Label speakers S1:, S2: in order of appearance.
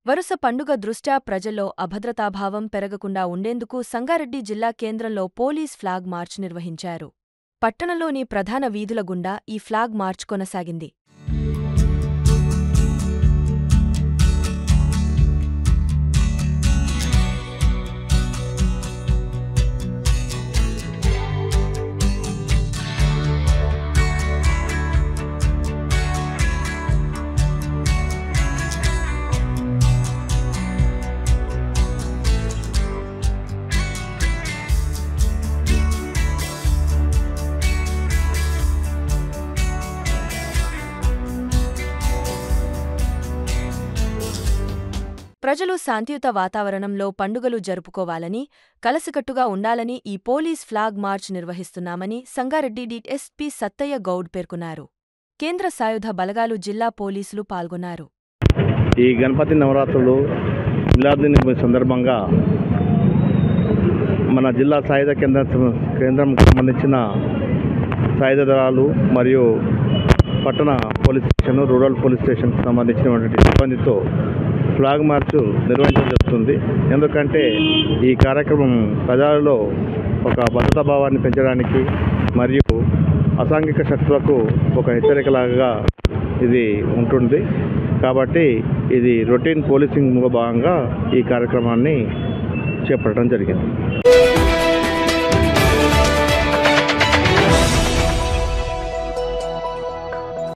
S1: వరుస పండుగ దృష్ట్యా ప్రజల్లో అభద్రతాభావం పెరగకుండా ఉండేందుకు సంగారెడ్డి జిల్లా కేంద్రంలో పోలీస్ ఫ్లాగ్ మార్చ్ నిర్వహించారు. పట్టణంలోని ప్రధాన వీధుల గుండా ఈ ఫ్లాగ్ మార్చ్ కొనసాగింది. ప్రజలు శాంతియుత వాతావరణంలో పండుగలు జరుపుకోవాలని, కలసికట్టుగా ఉండాలని ఈ పోలీస్ ఫ్లాగ్ మార్చ్ నిర్వహిస్తున్నామని సంగారెడ్డి డీఎస్పీ సత్తయ్య గౌడ్ పేర్కొన్నారు. కేంద్ర సాయుధ బలగాలు, జిల్లా పోలీసులు పాల్గొన్నారు.
S2: ఈ గణపతి నవరాత్రులు మిలాదున్నబి సందర్భంగా మన జిల్లా సాయుధ కేంద్రంకు సంబంధించిన సాయుధ దళాలు మరియు పట్టణ పోలీస్ స్టేషన్, రూరల్ పోలీస్ స్టేషన్కి సంబంధించినటువంటి సిబ్బందితో ఫ్లాగ్ మార్చ్ నిర్వహించడం జరుగుతుంది. ఎందుకంటే ఈ కార్యక్రమం ప్రజలలో ఒక భద్రతా భావాన్ని పెంచడానికి మరియు అసాంఘిక శక్తులకు ఒక హెచ్చరికలాగా ఇది ఉంటుంది. కాబట్టి ఇది రొటీన్ పోలీసింగ్లో భాగంగా ఈ కార్యక్రమాన్ని చేపట్టడం జరిగింది.